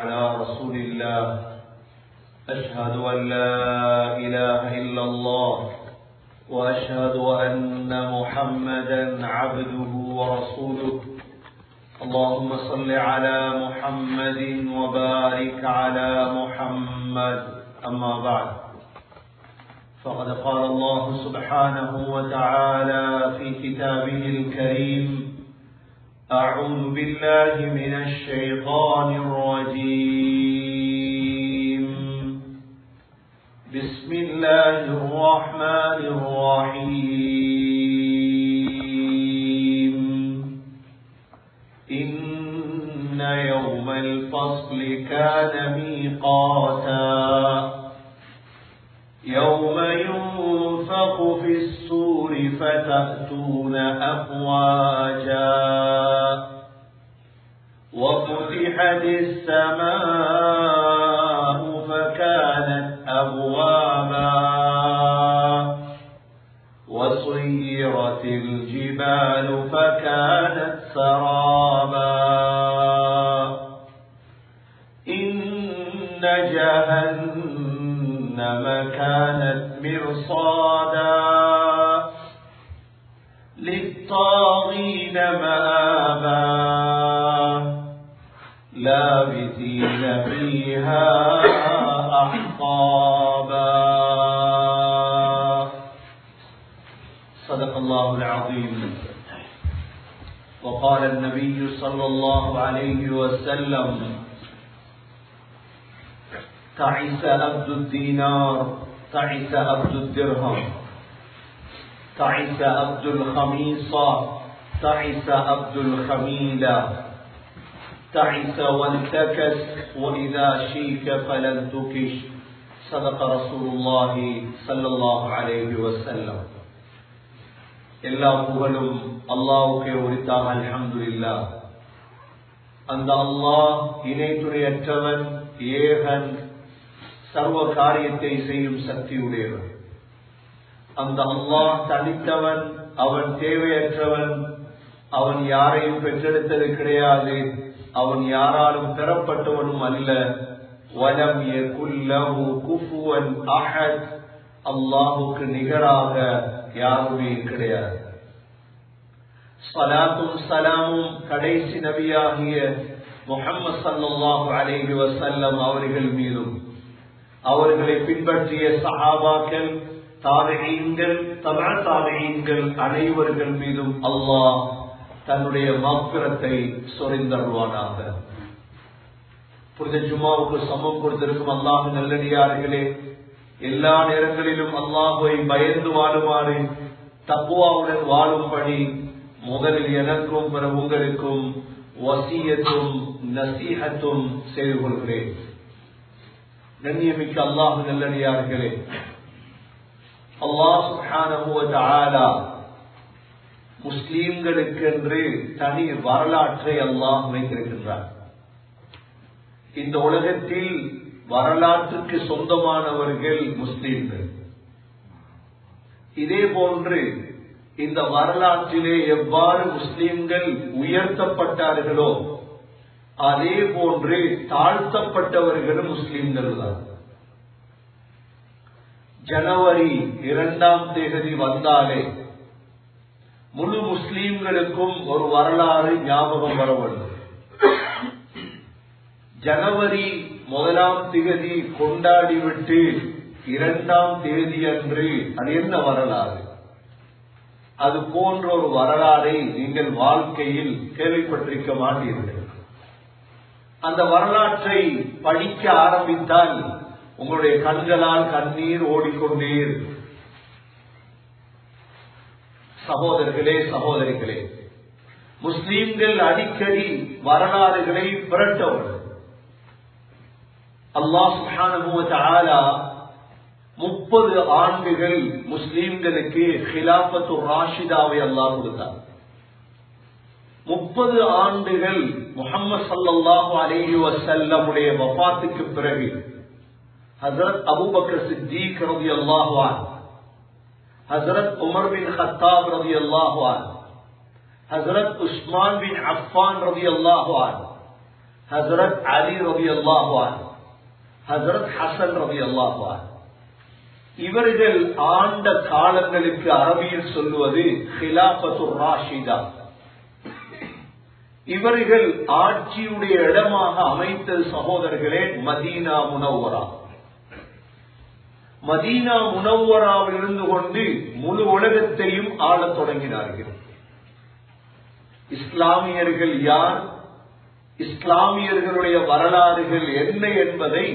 على رسول الله أشهد أن لا إله إلا الله وأشهد أن محمدا عبده ورسوله اللهم صل على محمد وبارك على محمد أما بعد فقد قال الله سبحانه وتعالى في كتابه الكريم أعوذ بالله من الشيطان الرجيم بسم الله الرحمن الرحيم إن يوم الفصل كان ميقاتا يوم ينفخ في الصور فتأتون أفواجا وفتحت السماء فكانت أبوابا وسيرت الجبال فكانت سرابا إن جهنم كانت مرصادا للطاغين مآبا لابثين فيها أحقابا صدق الله العظيم. وقال النبي صلى الله عليه وسلم تعس عبد الدينار تعس عبد الدرهم تعس عبد الخميصة تعس عبد الخميلة تعس وانتكس وإذا شيك فلن تكش صدق رسول الله صلى الله عليه وسلم. எல்லா புகழும் அல்லாஹ்வுக்கே உரித்தாக. அல்ஹம்துலில்லாஹ். அந்த அல்லாஹ் இணை துணையற்றவன், ஏகன், சர்வ காரியத்தை செய்யும் சக்தி உடையவன். அந்த அல்லாஹ் தனித்தவன், அவன் தேவையற்றவன், அவன் யாரையும் பெற்றெடுத்தது கிடையாது, அவன் யாராலும் பெறப்பட்டவனும் அல்ல. வலம் யகுல் லஹு குஃபுவன் அஹத், அல்லாஹ்வுக்கு நிகராக யாருமே கிடையாது. ஸலாத்தும் ஸலாமும் கடைசி நபியாகிய முஹம்மது ஸல்லல்லாஹு அலைஹி வஸல்லம் அவர்கள் மீதும், அவர்களை பின்பற்றிய சஹாபாக்கள், தாபிஈன்கள், தபஅ தாபிஈன்கள் அனைவர்கள் மீதும் அல்லாஹ் தன்னுடைய மக்ஃபிரத்தை சொரிந்தருள்வானாக. புனித ஜும்மாவுக்கு சமம் கொடுத்திருக்கும் அல்லாஹ் நல்லடியார்களே, எல்லா நேரங்களிலும் அல்லாஹ்வை பயந்து வாழுமாறு, தக்வாவுடன் வாழும்படி முதலில் எனக்கும் பிற உங்களுக்கும் வசியத்தும் நசீஹத்தும் செய்து கொள்கிறேன். கண்ணியமிக்க அல்லாஹ் நல்லடியார்களே, அல்லாஹ் சுப்ஹானஹு வ தஆலா முஸ்லிம்களுக்கென்று தனி வரலாற்றை அல்லாஹ் வைத்திருக்கின்றார். இந்த உலகத்தில் வரலாற்றுக்கு சொந்தமானவர்கள் முஸ்லிம்கள். இதே போன்று இந்த வரலாற்றிலே எவ்வாறு முஸ்லிம்கள் உயர்த்தப்பட்டார்களோ அதே போன்று தாழ்த்தப்பட்டவர்களும் முஸ்லிம்கள் தான். ஜனவரி 2ஆம் தேதி வந்தாலே முழு முஸ்லிம்களுக்கும் ஒரு வரலாறு ஞாபகம் வர வேண்டும். ஜனவரி 1ஆம் தேதி கொண்டாடிவிட்டு 2ஆம் தேதி அன்று அது என்ன வரலாறு? அது போன்ற ஒரு வரலாறை நீங்கள் வாழ்க்கையில் கேள்விப்பட்டிருக்க மாட்டீர்கள். அந்த வரலாற்றை படிக்க ஆரம்பித்தால் உங்களுடைய கண்களால் கண்ணீர் ஓடிக்கொண்டே இருக்கும். சகோதரர்களே, சகோதரிகளே, முஸ்லிம்கள் அடிக்கடி வரலாறுகளை புரட்டவர். அல்லாஹ் சுப்ஹானஹு வ தஆலா 30 ஆண்டுகள் முஸ்லிம்களுக்கு ஹிலாஃபத்து ராஷிதாவை அல்லாஹ் கொடுத்தார். 30 ஆண்டுகள் முஹம்மது ஸல்லல்லாஹு அலைஹி வஸல்லம் உடைய வஃபாத்துக்கு பிறகு ஹஜ்ரத் அபூபக்கர் சித்திக் ரலியல்லாஹு அன்ஹு, ஹஜ்ரத் உமர் பின் கத்தாப் ரலியல்லாஹு அன்ஹு, ஹஜ்ரத் உஸ்மான் பின் அஃபான் ரலியல்லாஹு அன்ஹு, ஹஜ்ரத் அலி ரலியல்லாஹு அன்ஹு, ஹஜ்ரத் ஹசன் ரலியல்லாஹு அன்ஹு. இவர்கள் ஆண்ட காலங்களுக்கு அரபியில் சொல்லுவது ஹிலாஃபத்துர் ராஷிதா. இவர்கள் ஆட்சியுடைய இடமாக அமைத்தது சகோதரர்களே மதீனா முனவ்வரா. மதீனா முனவ்வராவில் இருந்து கொண்டு முழு உலகத்தையும் ஆளத் தொடங்கினார்கள். இஸ்லாமியர்கள் யார், இஸ்லாமியர்களுடைய வரலாறுகள் என்ன என்பதை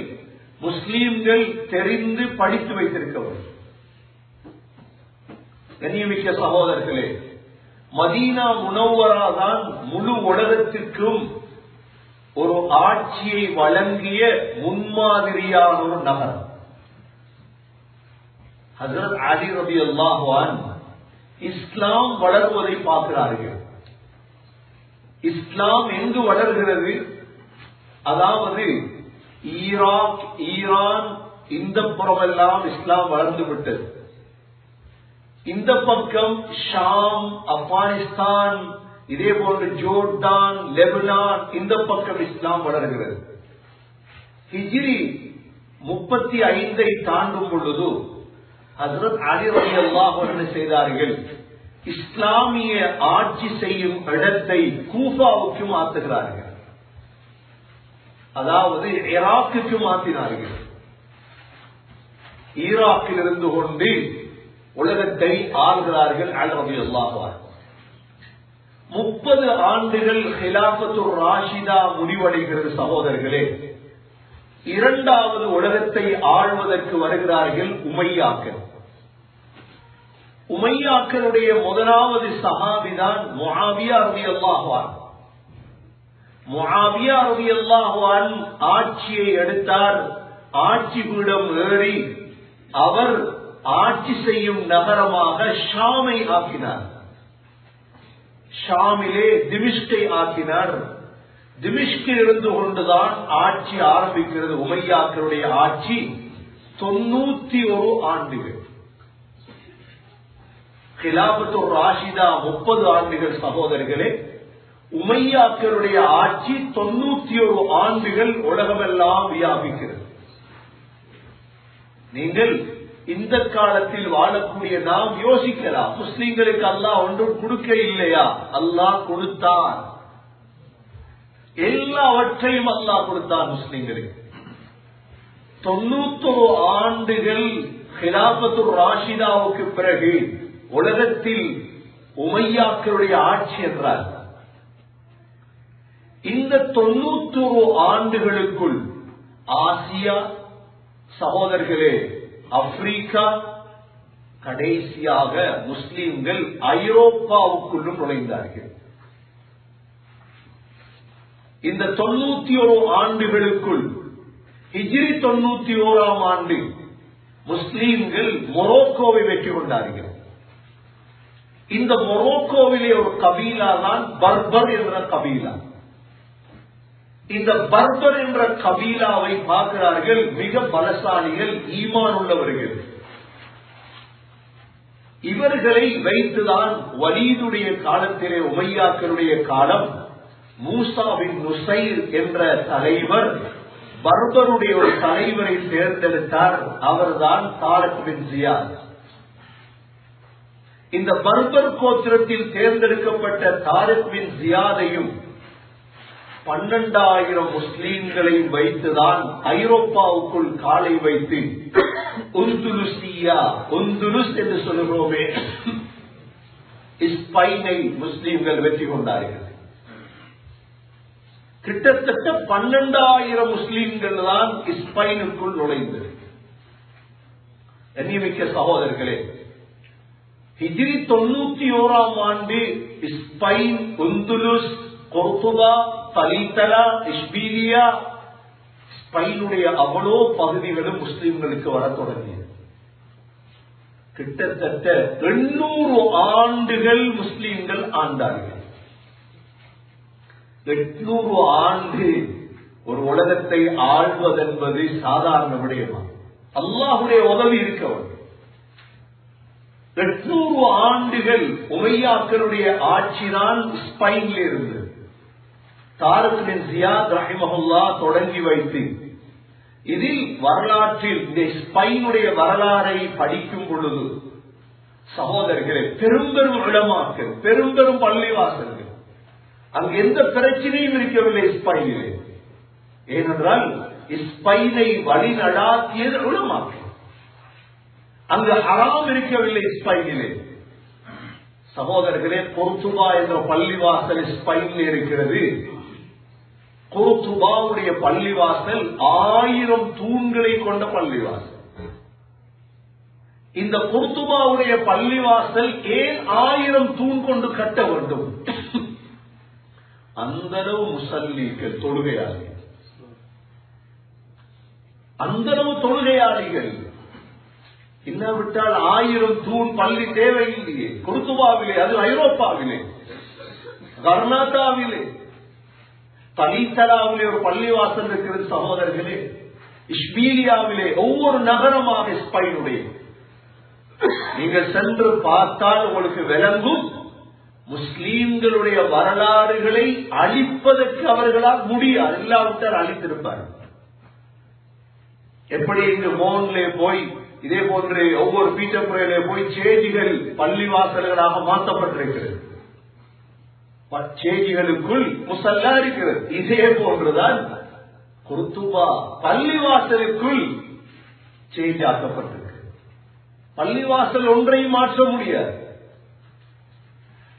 முஸ்லீம்கள் தெரிந்து படித்து வைத்திருக்கிறார்கள். கண்ணியமிக்க சகோதரர்களே, மதீனா முனவ்வரா தான் முழு உலகத்திற்கும் ஒரு ஆட்சியை வழங்கிய முன்மாதிரியான ஒரு நகரம். ஹஜ்ரத் அலி ரலியல்லாஹு அன்ஹு இஸ்லாம் வளர்வதை பார்க்கிறார்கள். இஸ்லாம் எங்கு வளர்கிறது? அதாவது ஈராக், ஈரான், இந்த புறமெல்லாம் இஸ்லாம் வளர்ந்து விட்டது. இந்த பக்கம் ஷாம், ஆப்கானிஸ்தான், இதே போன்று ஜோர்டான், லெபனான், இந்த பக்கம் இஸ்லாம் வளர்கிறது. ஹிஜ்ரி 35 தாண்டும் பொழுது ஹஜ்ரத் அலி ரலியல்லாஹு அன்ஹு செய்தார்கள், இஸ்லாமிய ஆட்சி செய்யும் இடத்தை கூஃபாவுக்கு மாற்றுகிறார்கள். அதாவது ஈராக்குக்கு மாற்றினார்கள். ஈராக்கில் இருந்து கொண்டு உலகத்தை ஆள்கிறார்கள் அலி ரலியல்லாஹு அன்ஹு. 30 ஆண்டுகள் ஹிலாஃபத்துர் ராஷிதா முடிவடைகிறது சகோதரர்களே. இரண்டாவது உலகத்தை ஆள்வதற்கு வருகிறார்கள் உமையாக்கள். உமையாக்களுடைய முதலாவது சஹாபிதான் முஆவியா ரலியல்லாஹு அன்ஹு. முஆவியா ரலியல்லாஹு அன்ஹு ஆட்சியை எடுத்தார். ஆட்சி பீடம் ஏறி அவர் ஆட்சி செய்யும் நகரமாக ஷாமை ஆக்கினார். ஷாமிலே திமிஷ்கை ஆக்கினார். திமிஷ்கில் இருந்து கொண்டுதான் ஆட்சி ஆரம்பிக்கிறது. உமையாக்களுடைய ஆட்சி 91 ஆண்டுகள். ஹிலாஃபத்துர் ராஷிதா 30 ஆண்டுகள் சகோதரர்களே. உமையாக்களுடைய ஆட்சி 91 ஆண்டுகள் உலகமெல்லாம் வியாபிக்கிறது. நீங்கள் இந்த காலத்தில் வாழக்கூடிய நாம் யோசிக்கலாம், முஸ்லிம்களுக்கு அல்லாஹ் ஒன்றும் கொடுக்க இல்லையா? அல்லாஹ் கொடுத்தார், எல்லாவற்றையும் அல்லாஹ் கொடுத்தார் முஸ்லிம்களுக்கு. 91 ஆண்டுகள் ஹிலாஃபத்துர் ராஷிதாவுக்கு பிறகு உலகத்தில் உமையாக்களுடைய ஆட்சி என்றார். இந்த 91 ஆண்டுகளுக்குள் ஆசியா சகோதரர்களே, ஆப்பிரிக்கா, கடைசியாக முஸ்லிம்கள் ஐரோப்பாவுக்குள்ளும் நுழைந்தார்கள். இந்த 91 ஆண்டுகளுக்குள் ஹிஜ்ரி 91ஆம் ஆண்டு முஸ்லிம்கள் மொரோக்கோவை வெற்றி கொண்டார்கள். இந்த மொரோக்கோவிலே ஒரு கபீலா தான் பர்பர் என்ற கபீலா. இந்த பர்பர் என்ற கபீலாவை பார்க்கிறார்கள், மிக பலசாலிகள், ஈமான் உள்ளவர்கள். இவர்களை வைத்துதான் வலீதுடைய காலத்திலே, உமையாக்களுடைய காலம், மூசா பின் நுசைர் என்ற தலைவர் பர்பருடைய ஒரு தலைவரை தேர்ந்தெடுத்தார். அவர்தான் தாரிக் பின் ஜியாத். இந்த பர்பர் கோத்திரத்தில் தேர்ந்தெடுக்கப்பட்ட தாரிக் பின் ஜியாதையும் 12,000 முஸ்லீம்களையும் வைத்துதான் ஐரோப்பாவுக்குள் காலை வைத்து உந்துலுசியா, உந்துலுஸ் என்று சொல்லுகிறோமே, ஸ்பெயினை முஸ்லீம்கள் வெற்றி கொண்டார்கள். கிட்டத்தட்ட 12,000 முஸ்லீம்கள் தான் ஸ்பெயினுக்குள் நுழைந்தது. கண்ணியமிக்க சகோதரர்களே, ஹிஜ்ரி 91ஆம் ஆண்டு ஸ்பெயின், உந்துலுஸ், கொர்துபா, தலீத்தலா, இஷ்பீலியா, ஸ்பெயினுடைய அவ்வளோ பகுதிகளும் முஸ்லிம்களுக்கு வர தொடங்கியது. கிட்டத்தட்ட 800 ஆண்டுகள் முஸ்லிம்கள் ஆண்டார்கள். 800 ஆண்டு ஒரு உலகத்தை ஆள்வதென்பது சாதாரண விடயமா? அல்லாஹ்வுடைய உதவி இருக்கவன். 800 ஆண்டுகள் உமையாக்களுடைய ஆட்சிதான் ஸ்பெயினில் இருந்தது. தாரிக் பின் ஜியாத் ரஹிமஹுல்லாஹ் தொடங்கி வைத்து இதில் வரலாற்றில் இந்த ஸ்பெயினுடைய வரலாறை படிக்கும் பொழுது சகோதரர்களே, பெரும் பெரும் உலமாக்கள், பெரும் பெரும் பள்ளிவாசல்கள், அங்கு எந்த பிரச்சனையும் இருக்கவில்லை ஸ்பெயினிலே. ஏனென்றால் ஸ்பெயினை வழி நடாத்தியது உலமாக்கள். அங்கு ஹராம் இருக்கவில்லை ஸ்பெயினிலே. சகோதரர்களே, கொர்துபா என்ற பள்ளிவாசல் ஸ்பெயினில் இருக்கிறது. கொர்துபாவுடைய பள்ளிவாசல் 1000 தூண்களை கொண்ட பள்ளிவாசல். இந்த கொர்துபாவுடைய பள்ளிவாசல் ஏன் 1000 தூண் கொண்டு கட்ட வேண்டும்? அந்தளவு முசல்லிகள், தொழுகையாளிகள், அந்தளவு தொழுகையாளிகள். இல்லாவிட்டால் 1000 தூண் பள்ளி தேவையில்லையே. கொர்துபாவிலே, அது ஐரோப்பாவிலே, கர்நாடகாவிலே, தனித்தலாவிலே ஒரு பள்ளிவாசல் இருக்கிறது சகோதரர்களே. இஷ்பீலியாவிலே, ஒவ்வொரு நகரமாக ஸ்பெயினுடைய நீங்கள் சென்று பார்த்தால் உங்களுக்கு விளங்கும். முஸ்லீம்களுடைய வரலாறுகளை அழிப்பதற்கு அவர்களால் முடியாது, இல்லாவிட்டால் அழித்திருப்பார்கள். எப்படி இங்கு மோன்லே போய் இதே போன்று ஒவ்வொரு பீட்டர்புரையிலே போய் சேஜிகள் பள்ளிவாசல்களாக மாற்றப்பட்டிருக்கிறது, சேஜிகளுக்குள் முசல்லா இருக்கிறது. இதே போன்றுதான் கொர்துபா பள்ளிவாசலுக்குள் சேஞ்ச் ஆக்கப்பட்டிருக்கு. பள்ளிவாசல் ஒன்றையும் மாற்ற முடியாது.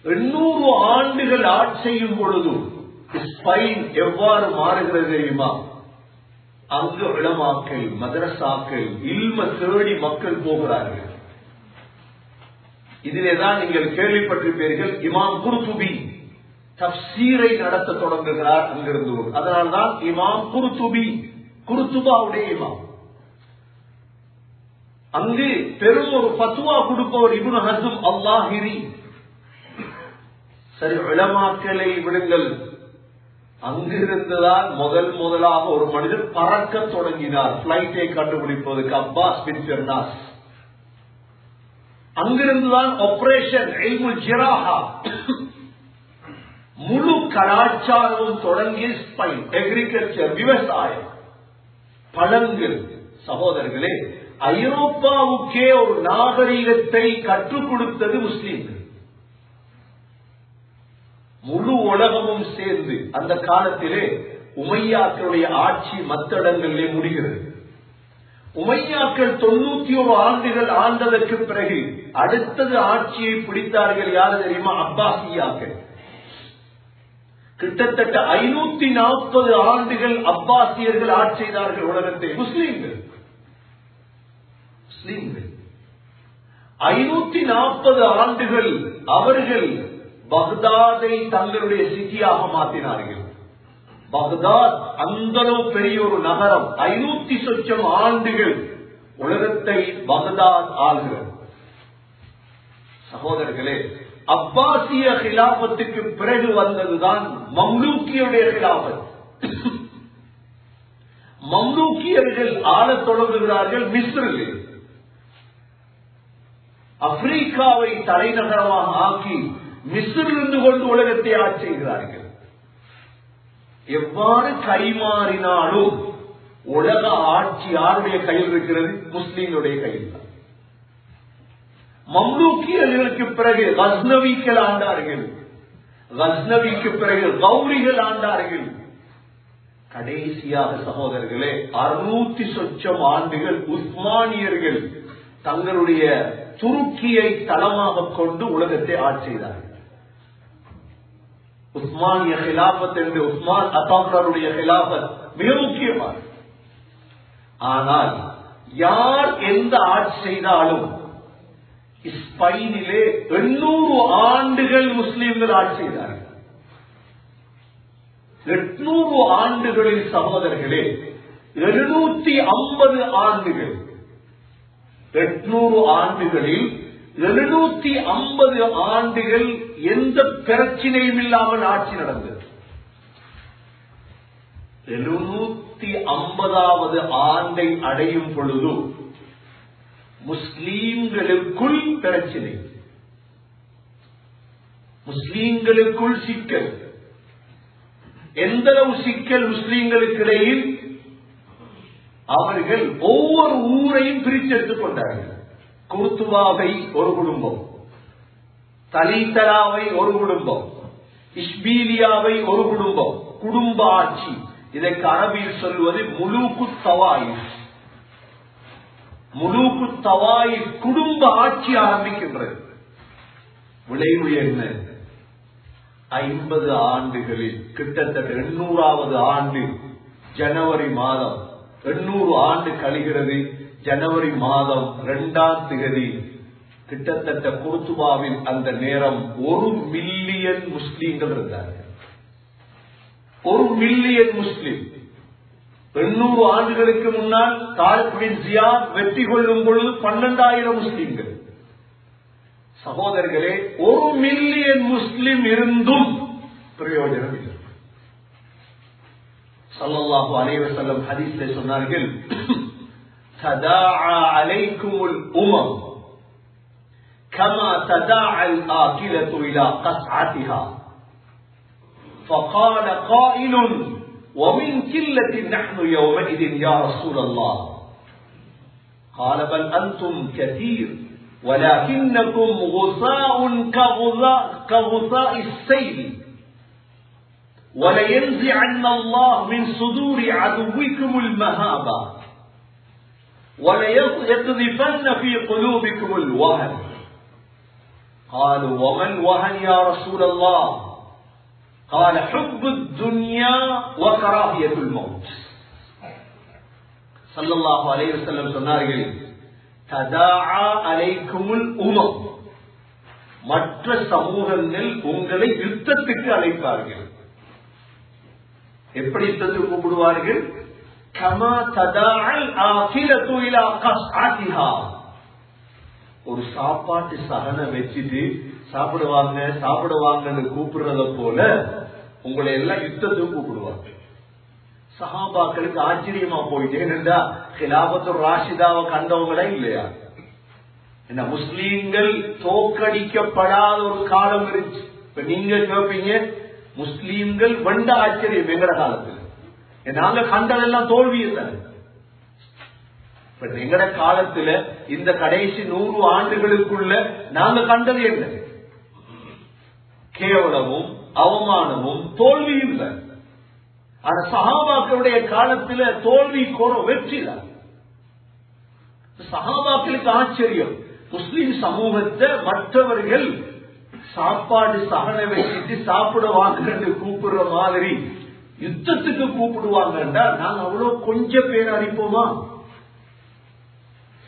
800 ஆண்டுகள் ஆட்சி செய்யும் பொழுது ஸ்பெயின் எவ்வாறு மாறுகிறது தெரியுமா? அங்கு உலமாக்கள், மதரசாக்கள், இல்ம தேடி மக்கள் போகிறார்கள். இதிலேதான் நீங்கள் கேள்விப்பட்டிருப்பீர்கள், இமாம் குர்துபி தஃப்சீரை நடத்த தொடங்குகிறார் அங்கிருந்து. அதனால்தான் இமாம் குர்துபி, குர்துபாவுடைய இமாம். அங்கு பெரும் ஒரு ஃபத்வா கொடுப்பவர் இப்னு ஹஸ்ம் அல்லாஹிரி. சரி, உலமாக்களை விடுங்கள். அங்கிருந்துதான் முதலாக ஒரு மனிதர் பறக்க தொடங்கினார், பிளைட்டை கண்டுபிடிப்பதற்கு, அப்பாஸ் பின் ஃபெர்னாஸ். அங்கிருந்துதான் ஆபரேஷன் இல்முல் ஜிராஹா, முழு கலாச்சாரமும் தொடங்கிய ஸ்பெயின். அக்ரிகல்ச்சர், விவசாயம், பழங்கள். சகோதரர்களே, ஐரோப்பாவுக்கே ஒரு நாகரிகத்தை கற்றுக் கொடுத்தது முஸ்லீம்கள். முழு உலகமும் சேர்ந்து அந்த காலத்திலே உமையாக்களுடைய ஆட்சி மற்ற இடங்களிலே முடிகிறது. உமையாக்கள் 91 ஆண்டுகள் ஆண்டதற்கு பிறகு அடுத்தது ஆட்சியை பிடித்தார்கள். யாரு தெரியுமா? அப்பாசியாக்கள். கிட்டத்தட்ட 540 ஆண்டுகள் அப்பாசியர்கள் ஆட்சி செய்தார்கள் உலகத்தை. முஸ்லீம்கள் 540 ஆண்டுகள் அவர்கள் பக்தாதை தங்களுடைய சிட்டியாக மாற்றினார்கள். பக்தாத் அந்த பெரிய ஒரு நகரம். 500 சொச்சம் ஆண்டுகள் உலகத்தை பக்தாத் ஆள்கிறது. சகோதரர்களே, அப்பாசிய கிலாபத்துக்கு பிறகு வந்ததுதான் மம்லூக்கியுடைய கிலாபத். மம்லூக்கியர்கள் ஆளத் தொடங்குகிறார்கள் மிஸ்ரில். ஆப்பிரிக்காவை தலைநகரமாக ஆக்கி மிஸ்ரிலிருந்து கொண்டு உலகத்தை ஆட்சி செய்கிறார்கள். எவ்வாறு கைமாறினாலும் உலக ஆட்சி யாருடைய கையில் இருக்கிறது? முஸ்லீம்களுடைய கையில் தான். மம்லூக்கியர்களுக்கு பிறகு கஸ்னவிகள் ஆண்டார்கள். கஸ்னவிக்கு பிறகு கௌரிகள் ஆண்டார்கள். கடைசியாக சகோதரர்களே 600 சொச்சம் ஆண்டுகள் உஸ்மானியர்கள் தங்களுடைய துருக்கியை தளமாக கொண்டு உலகத்தை ஆட்சி செய்தார்கள். உஸ்மானிய கிலாபத் என்று உஸ்மான் அத்தாருடைய கிலாபத் மிக முக்கியமானது. ஆனால் யார் எந்த ஆட்சி செய்தாலும் ஸ்பெயினிலே 800 ஆண்டுகள் முஸ்லிம்கள் ஆட்சி செய்தார்கள். 800 ஆண்டுகளில் சகோதரர்களே 750 ஆண்டுகள், 800 ஆண்டுகளில் 750 ஆண்டுகள் எந்த பிரச்சனையும் இல்லாமல் ஆட்சி நடந்தது. 750வது ஆண்டை அடையும் பொழுது முஸ்லீம்களுக்குள் பிரச்சனை, முஸ்லீம்களுக்குள் சிக்கல். எந்தளவு சிக்கல் முஸ்லீம்களுக்கு இடையில் அவர்கள் ஒவ்வொரு ஊரையும் பிரிச்செடுத்துக் கொண்டார்கள். குர்துபாவை ஒரு குடும்பம், தலீத்தலாவை ஒரு குடும்பம், இஸ்பீலியாவை ஒரு குடும்பம், குடும்ப ஆட்சி. இதற்கு அரபியில் சொல்வது முலூக்கு தவாயிஃப். முலூக்கு தவாயிஃப் குடும்ப ஆட்சி ஆரம்பிக்கின்றது. விளைவு என்ன? 50 ஆண்டுகளில் கிட்டத்தட்ட 800வது ஆண்டு ஜனவரி மாதம் 800 ஆண்டு கழிகிறது. ஜனவரி மாதம் 2ஆம் தேதி கிட்டத்தட்ட குர்துபாவில் அந்த நேரம் 1 மில்லியன் முஸ்லீம்கள் இருந்தார்கள். 1 மில்லியன் முஸ்லீம். 800 ஆண்டுகளுக்கு முன்னால் தாரிக் பின் ஜியாத் வெற்றி கொள்ளும் பொழுது 12,000 முஸ்லீம்கள். சகோதரர்களே, 1 மில்லியன் முஸ்லிம் இருந்தும் பிரயோஜனம் இல்லை. ஸல்லல்லாஹு அலைஹி வஸல்லம் ஹதீஸிலே சொன்னார்கள், ததாஅ அலைக்குமுல் உமம் கமா ததாஅல் ஆகிலத்து இலா கஸ்அத்திஹா فقال قائل ومن قلة نحن يومئذ يا رسول الله قال بل أنتم كثير ولكنكم غثاء كغثاء السيل ولينزعن الله من صدور عدوكم المهابة وليقذفن في قلوبكم الوهن. قالوا وما الوهن يا رسول الله؟ قال حب الدنيا وكراهية الموت. صلى الله عليه وسلم சொன்னார்கள், ததாஅ அலைக்குமுல் உமம், மற்ற சமூகங்கள் உங்களை யுத்தத்துக்கு அழைப்பார்கள். எப்படி யுத்தத்துக்கு கூப்பிடுவார்கள்? கமா ததாஅல் ஆகிலத்து இலா கஸ்அத்திஹா. ஒரு சாப்பாட்டு சகனை வச்சுட்டு சாப்பிடுவாங்க சாப்பிடுவாங்கன்னு கூப்பிடுறத போல உங்களை எல்லாம் யுத்தத்துக்கு கூப்பிடுவாங்க. சஹாபாக்களுக்கு ஆச்சரியமா போயிட்டே இருந்தா கிலாபத்துர் ராஷிதாவை கண்டவங்களா இல்லையா? என்ன, முஸ்லீம்கள் தோற்கடிக்கப்படாத ஒரு காலம் இருந்துச்சு. இப்ப நீங்க கேட்பீங்க, முஸ்லீம்கள் வந்த ஆச்சரியம் எங்கட காலத்துல. நாங்க கண்டதெல்லாம் தோல்வியை தானே. எங்கட காலத்துல இந்த கடைசி 100 ஆண்டுகளுக்குள்ள நாங்க கண்டது என்ன? கேவலமும் அவமானமும் தோல்வியும் தான். ஆனா சஹாபாக்களுடைய காலத்துல தோல்வி வெற்றி தான். சஹாபாக்களுக்கு ஆச்சரியம், முஸ்லிம் சமூகத்தை மற்றவர்கள் சாப்பாடு சகனை வச்சுட்டு சாப்பிடுவாங்க கூப்பிடுற மாதிரி யுத்தத்துக்கு கூப்பிடுவாங்கன்றா நாங்க அவ்வளவு கொஞ்சம் பேர் அடிப்போமா?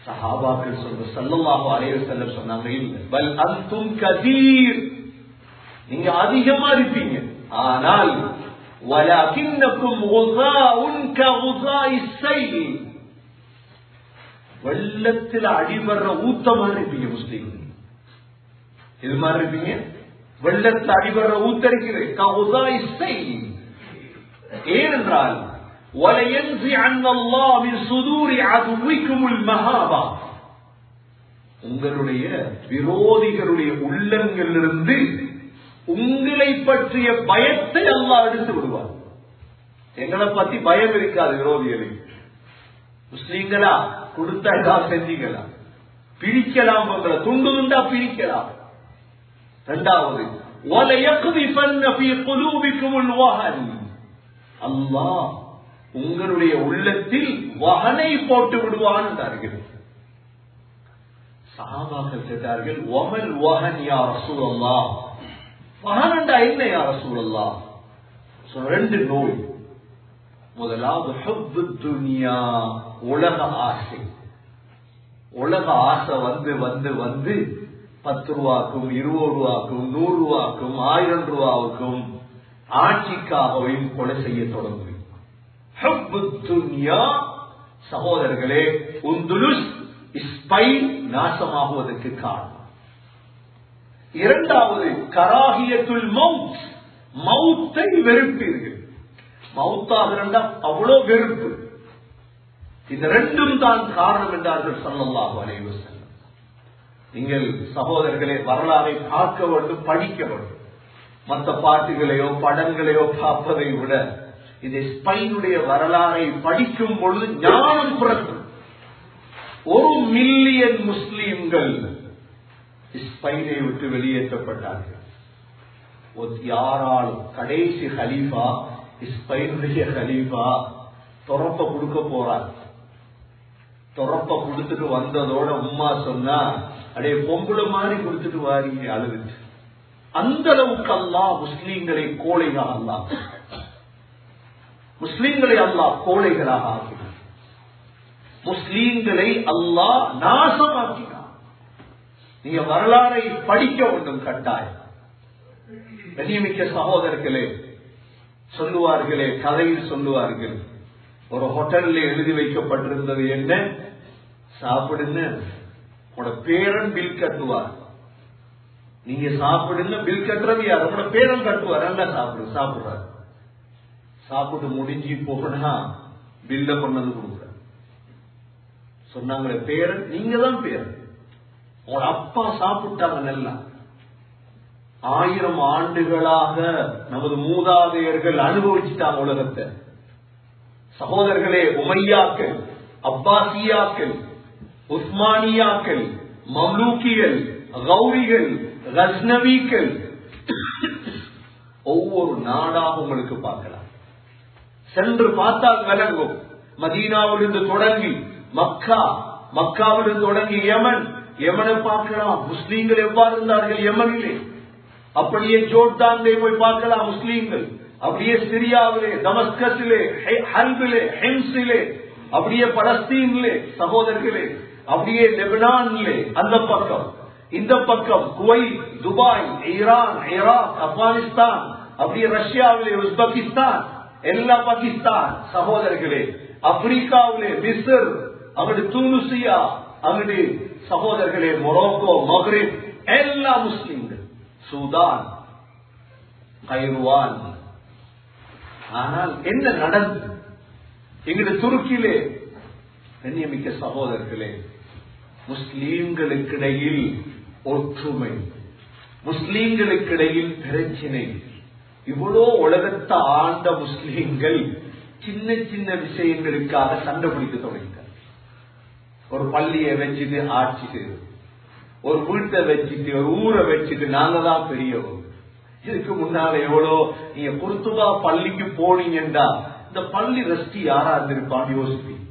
சஹாபாக்கள் சொல்ற ஸல்லல்லாஹு அலைஹி வஸல்லம் சொன்னாங்க, இல்ல பல் அன்தும் கதீர், நீங்க அதிகமா இருப்பீங்க. ஆனால் வலகின்னக்கும் குஸாஉன் ககுஸாஇஸ் ஸைல், வெள்ளத்தில் அடிபடுற ஊத்தமா இருப்பீங்க முஸ்லீம்கள். இது மாதிரி இருப்பீங்க, வெள்ளத்தில் அடிபடுற ஊத்தரிக்கிறது ககுஸாஇஸ் ஸைல். ஏனென்றால் وَلَيَنْزِعَنَّ اللَّهُ مِنْ صُدُورِ عَدُوِّكُمُ الْمَهَابَةَ, உங்களுடைய விரோதிகளுடைய உள்ளங்களிலிருந்து உங்களை பற்றிய பயத்தை அல்லாஹ் எடுத்து விடுவார். எங்களை பத்தி பயம் இருக்காது விரோதிகளுக்கு. முஸ்லீம்களா கொடுத்தா ஏதாவது செஞ்சீங்களா, பிரிக்கலாம், உங்களை துண்டு துண்டா பிரிக்கலாம். இரண்டாவது وَلَيَقْذِفَنَّ فِي قُلُوبِكُمُ الْوَهَنَ, அல்லாஹ் உங்களுடைய உள்ளத்தில் வஹனை போட்டு விடுவான் என்றார்கள். சஹாபாக்கள் கேட்டார்கள், வமல் வஹன் யா ரசூலல்லாஹ், வஹன் என்றா என்ன யா ரசூலல்லாஹ்? ரெண்டு நோய். முதலாவது ஹுப்பு துன்யா, உலக ஆசை. உலக ஆசை வந்து வந்து வந்து 10 ரூபாய்க்கும் 20 ரூபாய்க்கும் 100 ரூபாய்க்கும் 1000 ரூபாவுக்கும் ஆட்சிக்காகவும் கொலை செய்ய தொடங்கும். சகோதரர்களே, உந்துலுஸ் ஸ்பைன் நாசமாகுவதற்கு காரணம். இரண்டாவது கராஹியத்துல் மவுத், மவுத்தை வெறுப்பீர்கள். மவுத்தாக இருந்தால் அவ்வளவு வெறுப்பு. இந்த ரெண்டும் தான் காரணம் என்றார்கள் ஸல்லல்லாஹு அலைஹி வஸல்லம். நீங்கள் சகோதரர்களே வரலாறை பார்க்க வேண்டும், படிக்க வேண்டும். மற்ற பாட்டுகளையோ படங்களையோ பார்ப்பதை விட இந்த ஸ்பெயினுடைய வரலாறை படிக்கும் பொழுது ஞானம் பிறக்கும். 1 மில்லியன் முஸ்லிம்கள் ஸ்பெயினை விட்டு வெளியேற்றப்பட்டார்கள். யாராலும் கடைசி ஹலீஃபா ஸ்பெயினுடைய ஹலீஃபா தொரப்ப கொடுக்க போறார். தொரப்ப கொடுத்துட்டு வந்ததோட உம்மா சொன்னா, அடைய பொம்புல மாதிரி கொடுத்துட்டு வாரீங்க அழுதுட்டு. அந்த அளவுக்கு அல்லாஹ் முஸ்லீம்களை கோழைகளாக அல்லாஹ் முஸ்லீம்களை அல்லாஹ் கோழைகளாக ஆக்கினார். முஸ்லீம்களை அல்லாஹ் நாசமாக்கினார். நீங்க வரலாறை படிக்க வேண்டும் கட்டாயம். கண்ணியமிக்க சகோதரர்களே, சொல்லுவார்களே, கதையில் சொல்லுவார்கள், ஒரு ஹோட்டல்ல எழுதி வைக்கப்பட்டிருந்தது என்ன, சாப்பிடுன்னு உங்களோட பேரன் பில் கட்டுவார். நீங்க சாப்பிடுன்னு பில் கட்டுறது யார்? உங்களோட பேரன் கட்டுவார். நல்லா சாப்பிடுறாரு. சாப்பிட்டு முடிஞ்சு போனா பில்ல கொண்டது கொடுக்குற சொன்னாங்களே பேரன், நீங்க தான் பேரன். உங்களோட அப்பா சாப்பிட்டாங்க நல்லா. 1000 ஆண்டுகளாக நமது மூதாதையர்கள் அனுபவிச்சுட்டாங்க உலகத்தை. சகோதரர்களே, உமையாக்கள், அப்பாசியாக்கள், உஸ்மானியாக்கள், மம்லூக்கிகள், கௌரிகள், கஸ்னவிகள், ஒவ்வொரு நாடாக உங்களுக்கு பார்க்கலாம். சென்று பார்த்தால் விளங்கும். மதீனாவிலிருந்து தொடங்கி மக்கா, மக்காவிலிருந்து தொடங்கி யமன், யமனை பார்க்கலாம். முஸ்லீம்கள் எவ்வாறு இருந்தார்கள் யமனிலே. அப்படியே ஜோர்டானிலே போய் பார்க்கலாம் முஸ்லீம்கள். அப்படியே சிரியாவிலே, தமஸ்கஸிலே, ஹல்பிலே, ஹெம்ஸிலே, அப்படியே பலஸ்தீனிலே சகோதரர்களே, அப்படியே லெபனானிலே அந்த பக்கம், இந்த பக்கம் Kuwait, Dubai, Iran, Iraq, Afghanistan, அப்படியே ரஷ்யாவிலே, உஸ்பெகிஸ்தான், எல்லா பாகிஸ்தான் சகோதரர்களே, ஆப்பிரிக்காவிலே மிஸ்ர், அங்கு தூனுசியா, அங்கு சகோதரர்களே மொரோக்கோ, மக்ரிப், எல்லா முஸ்லிம்கள், சூதான், கைருவான். ஆனால் என்ன நடந்தது எங்களுடைய துருக்கியிலே? கண்ணியமிக்க சகோதரர்களே, முஸ்லீம்களுக்கிடையில் ஒற்றுமை, முஸ்லீம்களுக்கிடையில் பிரச்சினை. இவ்வளோ உலகத்தை ஆண்ட முஸ்லீம்கள் சின்ன சின்ன விஷயங்களுக்காக சண்டை பிடிக்க தொடங்கினார். ஒரு பள்ளியை வச்சுட்டு ஆட்சி செய்து, ஒரு வீட்டை வச்சுட்டு, ஒரு ஊரை வச்சுட்டு நாங்க தான் பெரியவங்க. இதுக்கு முன்னால எவ்வளோ நீங்க குர்துபா பள்ளிக்கு போனீங்கன்னா இந்த பள்ளி ரெஸ்டி யாரா இருந்திருப்பான்னு யோசிப்பீங்க.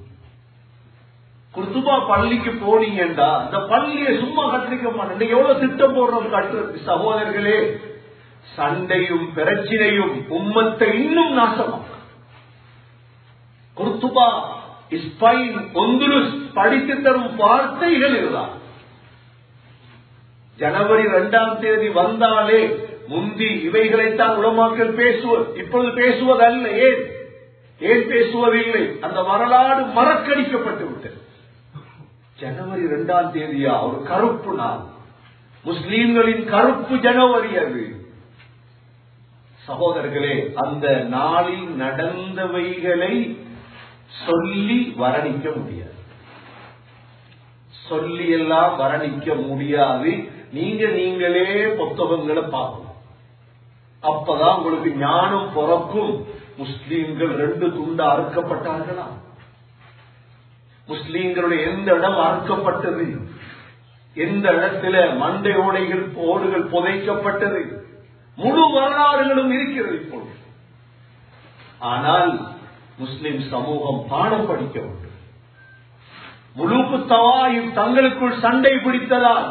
குர்துபா பள்ளிக்கு போனீங்கன்னா இந்த பள்ளியை சும்மா கட்டிருக்க மாட்டேன். எவ்வளவு திட்டம் போடுறோம் கட்டுறது. சகோதரர்களே, சண்டையும் பிரச்சனையும் உம்மத்தை இன்னும் நாசமாக்கும். குர்துபா, ஸ்பெயின், ஒந்துருஸ் படித்து தரும் வார்த்தைகள் இதுதான். ஜனவரி 2ஆம் தேதி வந்தாலே முந்தி இவைகளைத்தான் உலமாக்கள் பேசுவது. இப்பொழுது பேசுவதல்ல. ஏன் பேசுவதில்லை? அந்த வரலாறு மறக்கடிக்கப்பட்டு விட்டது. ஜனவரி 2ஆம் தேதியா ஒரு கருப்பு நாள், முஸ்லீம்களின் கருப்பு ஜனவரி அது. சகோதரர்களே, அந்த நாளில் நடந்தவைகளை சொல்லி வர்ணிக்க முடியாது. சொல்லி எல்லாம் வர்ணிக்க முடியாது. நீங்களே புத்தகங்களை பார்க்கணும். அப்பதான் உங்களுக்கு ஞானம் பிறக்கும். முஸ்லீம்கள் 2 துண்டா அறுக்கப்பட்டார்களா? முஸ்லீம்களுடைய எந்த இடம் அறுக்கப்பட்டது? எந்த இடத்துல மண்டை ஓடுகள் புதைக்கப்பட்டது? முழு வரலாறுகளும் இருக்கிறது இப்பொழுது. ஆனால் முஸ்லிம் சமூகம் பாடம் படிக்க வேண்டும். முழுக்கு தவாயும் தங்களுக்குள் சண்டை பிடித்ததால்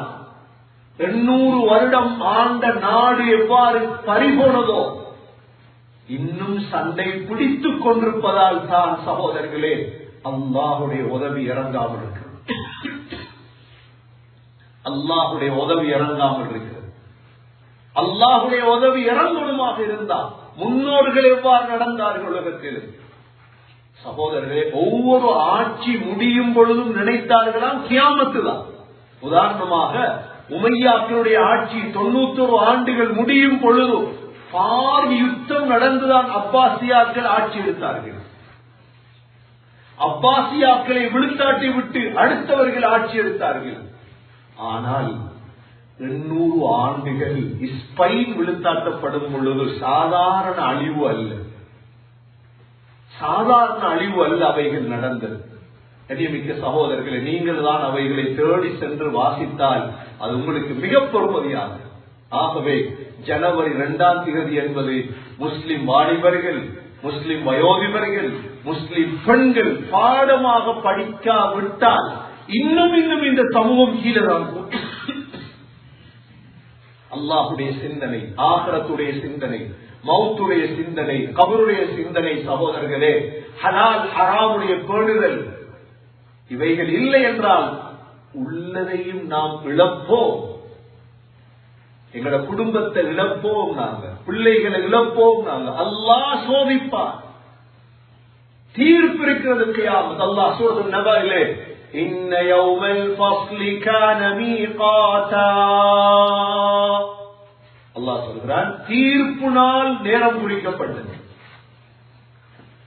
800 வருடம் ஆண்ட நாடு எவ்வாறு பறிபோனதோ இன்னும் சண்டை பிடித்துக் கொண்டிருப்பதால் தான் சகோதரர்களே அல்லாஹுடைய உதவி இறங்காமல் இருக்கிறது. அல்லாஹுடைய உதவி இறங்காமல் இருக்கிறது. அல்லாஹுடைய உதவி இறங்கணுமாக இருந்தால் முன்னோர்கள் எவ்வாறு நடந்தார்கள் உலகத்தில்? சகோதரர்களே, ஒவ்வொரு ஆட்சி முடியும் பொழுதும் நினைத்தார்களாம் கியாமத்து தான். உதாரணமாக உமையாக்களுடைய ஆட்சி 91 ஆண்டுகள் முடியும் பொழுதும் பார் யுத்தம் நடந்துதான் அப்பாசியாக்கள் ஆட்சி எடுத்தார்கள். அப்பாசியாக்களை விழுத்தாட்டி விட்டு அடுத்தவர்கள் ஆட்சி எடுத்தார்கள். ஆனால் 800 ஆண்டுகள் ஸ்பைன் விழுத்தாட்டப்படும் பொழுது சாதாரண அழிவு அல்ல, சாதாரண அழிவு அல்ல அவைகள் நடந்தது. கண்ணியமிக்க சகோதரர்களை, நீங்கள் தான் அவைகளை தேடி சென்று வாசித்தால் அது உங்களுக்கு மிக பெருமதியாகும். ஆகவே ஜனவரி 2ஆம் தேதி என்பது முஸ்லிம் வாலிபர்கள், முஸ்லிம் வயோதிபர்கள், முஸ்லிம் பெண்கள் பாடமாக படிக்காவிட்டால் இன்னும் இந்த சமூகம் கீழதான். அல்லாஹுடைய சிந்தனை, ஆகிரத்துடைய சிந்தனை, மௌத்துடைய சிந்தனை, கபருடைய சிந்தனை, சகோதரர்களே, ஹலால் ஹராமுடைய பேணுதல், இவைகள் இல்லை என்றால் உள்ளதையும் நாம் இழப்போம். எங்களோட குடும்பத்தை இழப்போம், நாங்க பிள்ளைகளை இழப்போம், நாங்க. அல்லாஹ் சோதிப்பார். தீர்ப்பு இருக்கிறதுக்கு அல்லாஹ் சூரத்துன் நபாயிலே இன்ன யௌமல் ஃபஸ்லி கான மீகாதா, அல்லாஹ் சொல்கிறான் தீர்ப்பு நாள் நேரம் குறிக்கப்பட்டது.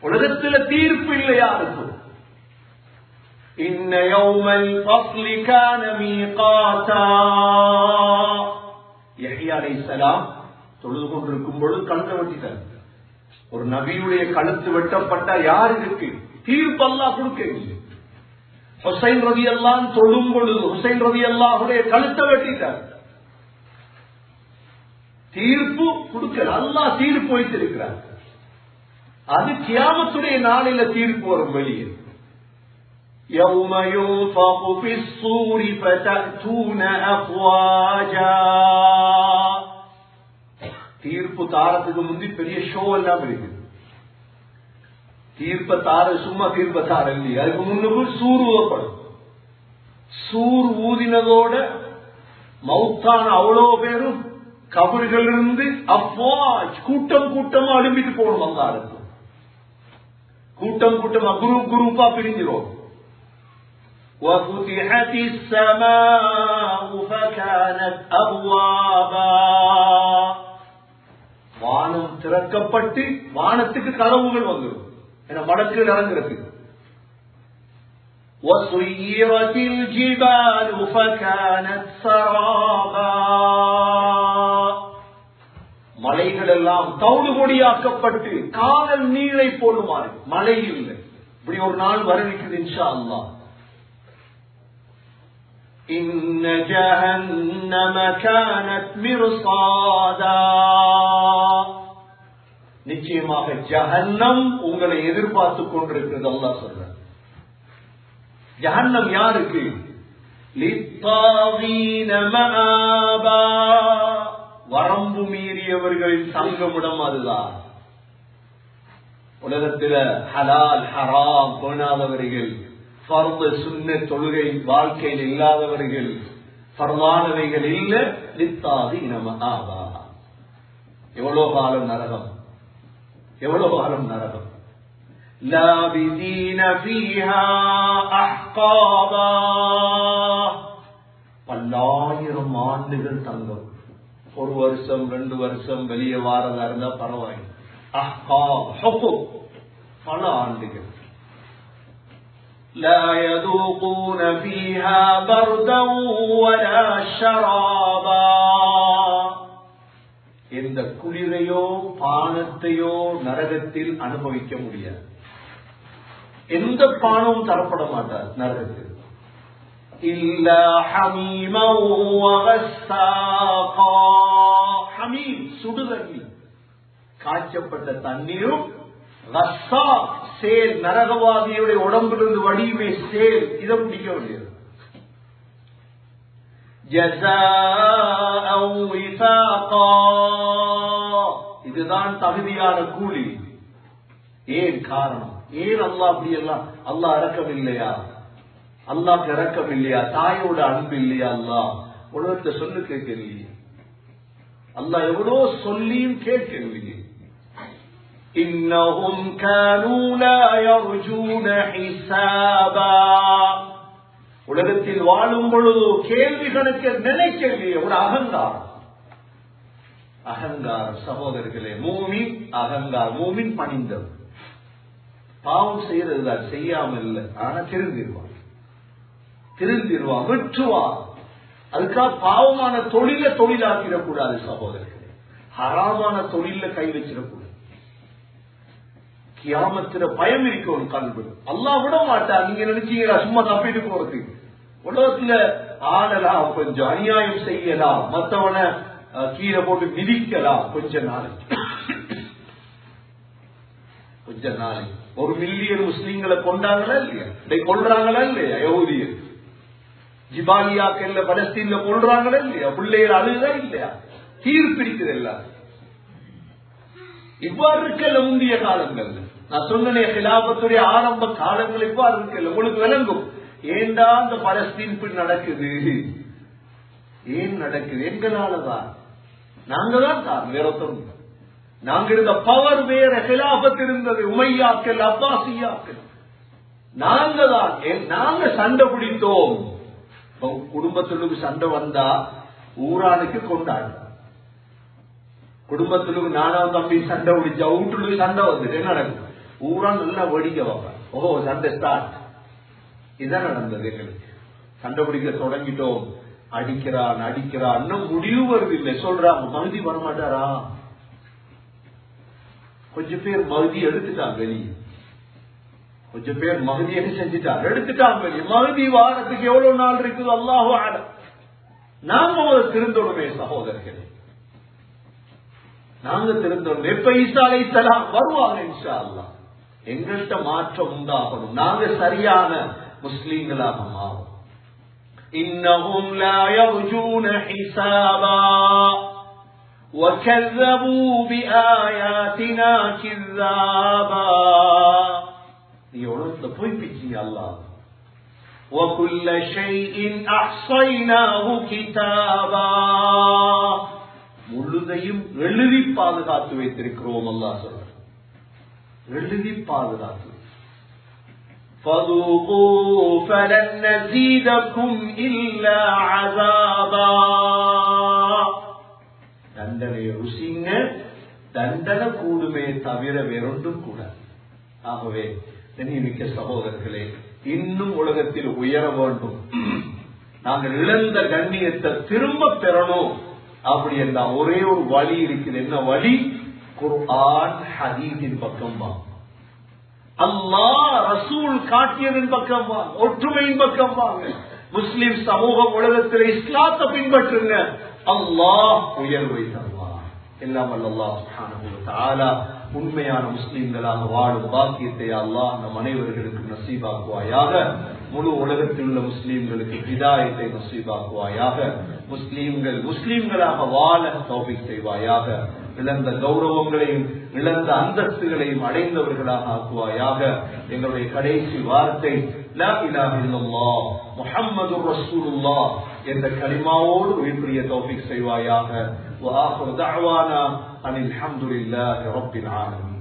உலகத்தில் தீர்ப்பு இல்லை யாருக்கும். இன்ன யௌமல் ஃபஸ்லி கான மீகாதா. யஹ்யா அலைஹிஸ்ஸலாம் தொழுது கொண்டிருக்கும் பொழுது கழுத்தை வெட்டிட்டார். ஒரு நபியுடைய கழுத்து வெட்டப்பட்ட யாருக்கு தீர்ப்பு அல்லாஹ் கொடுக்க. ஹுசைன் ரலியல்லாஹு தொழும் பொழுது ஹுசைன் ரலியல்லாஹுடைய கழுத்தை வெட்டிட்டார். தீர்ப்பு கொடுக்க அல்லாஹ் தீர்ப்பு வைத்திருக்கிறார். அது கியாமத்துடைய நாளில தீர்ப்பு வரும் வெளியே. يوم ينفخ في الصور فتأتون أفواجا. தீர்ப்பு தாரத்துக்கு முந்தி பெரிய ஷோ எல்லாம் இருக்கு. தீர்ப்ப தார சும்மா தீர்ப்ப தார இல்லையா, அதுக்கு முன்னுக்கு சூர் ஊதப்படும். சூர் ஊதினதோட மௌத்தான அவ்வளவு பேரும் கபர்கள் இருந்து அஃப்வாஜ் கூட்டம் கூட்டமா அழும்பிட்டு போகணும். அந்த ஆளுக்கு கூட்டம் கூட்டமா குரூப்பா பிரிஞ்சிரும். وَفُتِحَتِ السَّمَاءُ فَكَانَتْ أَبْوَابًا. வானம் திறக்கப்பட்டு வானத்துக்கு கதவுகள் வந்துடும். ஏன்னா மடக்குகள் இறங்குறது. وَسُيِّرَتِ الْجِبَالُ فَكَانَتْ سَرَابًا. மலைகள் எல்லாம் தவிடு பொடியாக்கப்பட்டு காதல் நீரை போடுமாறு. மழை இல்லை. இப்படி ஒரு நாள் வருகிறது இன்ஷா அல்லாஹ். إن جهنم كانت مرصادا. நிச்சயமாக ஜஹன்னம் உங்களை எதிர்பார்த்துக் கொண்டிருக்கிறது. அல்லாஹ் சொல்றார். ஜஹன்னம் யாருக்கு? லித்தாகீன மஆபா. வரம்பு மீறியவர்களின் சங்கமிடம் அதுதான். உலகத்தில ஹலால் ஹராம் போனாதவர்கள், ஃபர்து சுன்னத் தொழுகை வாழ்க்கையில் இல்லாதவர்கள், ஃபர்தானவைகள் இல்ல, லித்தாகீன மஆபா. எவ்வளவு காலம் நரகம், எவ்வளவு காலம் நரகம். லாபிதீன ஃபீஹா அஹ்காபா. பல்லாயிரம் ஆண்டுகள் தங்கம். ஒரு வருஷம் 2 வருஷம் வெளியே வாரதா இருந்தா பரவாயில்லை. அஹ்காப் ஹுகுப் பல ஆண்டுகள். لا يذوقون فيها بردا ولا شرابا. எந்த குளிரையோ பானத்தையோ நரகத்தில் அனுபவிக்க முடியாது. எந்த பானமும் தரப்பட மாட்டார் நரகத்தில். இல்லா ஹமீமா வகஸ்ஸாகா. ஹமீம் சுடுதண்ணி, காய்ச்சப்பட்ட தண்ணீரும், கஸ்ஸாக் சேல், நரகவாதியுடைய உடம்பிலிருந்து வடியுமே சேல், இதை பிடிக்க முடியாது. ஜஸாஅன் விஃபாகா. இதுதான் தகுதியான கூலி. ஏன் காரணம்? ஏன் அல்லாஹ் அப்படி எல்லாம்? அல்லாஹ் இறக்கம் இல்லையா? அல்லாஹ் இறக்கம் இல்லையா? தாயோட அன்பு இல்லையா? அல்லாஹ் உலகத்தை சொல்லு கேட்கலையே. அல்லாஹ் எவ்வளோ சொல்லியும் கேட்கவில்லையே. இன்னஹும் கானூ லா யர்ஜூன ஹிசாபா. உலகத்தில் வாழும் பொழுது கேள்வி கணக்க நினைக்கலையே. ஒரு அகங்காரம், அகங்காரம். சகோதரர்களே, மூமின் அகங்காரம். மூமின் பணிந்தவர். பாவம் செய்யறதுதான், செய்யாமல் இல்லை. ஆனா திருந்திருவான், திருந்திருவான், விட்டுவான். அதுக்காக பாவமான தொழில தொழிலாக்கிடக்கூடாது சகோதரர்களே. ஹராமான தொழில கை வச்சிடக்கூடாது. கியாமத்துல பயம் இருக்கணும் கல்வி. அல்லாஹ் விட மாட்டார். நீங்க நினைச்சீங்களா சும்மா தப்பிட்டு போறது? உலகத்துல ஆடலாம், கொஞ்சம் அநியாயம் செய்யலாம், மற்றவனை கீழே போட்டு மிதிக்கலாம். கொஞ்ச நாளைக்கு 1 மில்லியன் முஸ்லீம்களை கொண்டாங்களா இல்லையா? கொள்றாங்களா இல்லையா? யஹூதியர் ஜிபாலியாக்கல்ல பலஸ்தீன்ல கொள்றாங்களா இல்லையா? பிள்ளைகள் அழுதா இல்லையா? தீர்ப்பிடிக்குது எல்லாரும். இவ்வாறு இருக்கல முந்தைய காலங்கள். நான் சொன்னே கிலாபத்துடைய ஆரம்ப காலங்கள் இவ்வாறு இருக்கல. உங்களுக்கு விளங்கும் ஏண்டா அந்த பலஸ்தீன் நடக்குது, ஏன் நடக்குது? எங்களாலதான். நாங்க தான் காரணம், வேற ஒருத்தரும். நாங்க இருந்த பவர் வேற, கிலாபத் இருந்தது, உமையாக்கள் அப்பாசியாக்கள். நாங்க தான், நாங்க சண்டை பிடித்தோம். குடும்பத்துக்கு சண்டை வந்தா ஊரானுக்கு கொண்டாடு. குடும்பத்துக்கு நானும் தம்பி சண்டை பிடிச்சா வீட்டுக்கு சண்டை வந்துட்டு என்ன நடக்கும்? ஊரா நல்லா வெடிக்க வைப்பேன். ஓஹோ சண்டை ஸ்டார்ட். இதான் நடந்தது. எங்களுக்கு சண்டை பிடிக்க தொடங்கிட்டோம். அடிக்கிறான் அடிக்கிறான், இன்னும் முடிவு வருதில்லை. சொல்றாங்க மகுதி வரமாட்டாரா? கொஞ்சம் பேர் மகுதி எடுத்துட்டாங்க வெளியே. கொஞ்சம் பேர் மகுதியை செஞ்சுட்டாங்க, எடுத்துட்டாங்க வெளியே. மகுதி வாரத்துக்கு எவ்வளவு நாள் இருக்குது அல்லாஹு ஆலம். நாம திருந்தோடுமே சகோதரர்களே, நாங்க திருந்தோம். எப்ப ஈசா அலைஹிஸ்ஸலாம் வருவாங்க இன்ஷா அல்லாஹ். எங்கள்கிட்ட மாற்றம் உண்டாகணும். நாங்க சரியான முஸ்லீம்களாக மாறும். إنهم لا يرجون حسابا وكذبوا بآياتنا كذابا. நீ உலகத்துல போய் பிச்சீங்க அல்லாஹ். وكل شيء أحصيناه كتابا. முழுதையும் எழுதி பாதுகாத்து வைத்திருக்கிறோம் அல்லாஹ் சொல்ற. எழுதி பாதுகாத்து. فذوقوا فلن نزيدكم إلا عذابا. தண்டனையை ருசிங்க, தண்டனை கூடுமே தவிர வேறொன்றும் கூட. ஆகவே மிக்க சகோதரர்களே, இன்னும் உலகத்தில் உயர வேண்டும். நாங்கள் இழந்த கண்ணியத்தை திரும்ப பெறணும். அப்படி என்றால் ஒரே ஒரு வழி இருக்குது. என்ன வழி? குர்ஆன் ஹதீஸின் பக்கம் வா. அல்லாஹ் ரசூல் காட்டியதின் பக்கம் வா. ஒற்றுமையின் பக்கம் வாங்க. முஸ்லிம் சமூகம் உலகத்தில் இஸ்லாத்தை பின்பற்றுங்க. அல்லாஹ் உயர்வை தருவார். எல்லாம் அல்லாஹ் சுப்ஹானஹு வ தஆலா உண்மையான முஸ்லிம்களாக வாழும் பாக்கியத்தை அல்லாஹ் நம் அனைவர்களுக்கு நசீபாக்குவாயாக. முழு உலகத்தில் உள்ள முஸ்லீம்களுக்கு ஹிதாயத்தை நசீபாக்குவாயாக. முஸ்லீம்களாக வாழ தௌஃபீக் செய்வாயாக. இழந்த கௌரவங்களையும் இழந்த அந்தஸ்துகளையும் அடைந்தவர்களாக ஆக்குவாயாக. எங்களுடைய கடைசி வார்த்தை லா இலாஹ இல்லல்லாஹ் முஹம்மதுர் ரசூலுல்லாஹ் என்ற கலிமாவோடு உயிர்ப்பிய தௌஃபீக் செய்வாயாக. வ ஆகிரு தஅவானா அனில் ஹம்துலில்லாஹி ரப்பில் ஆலமீன்.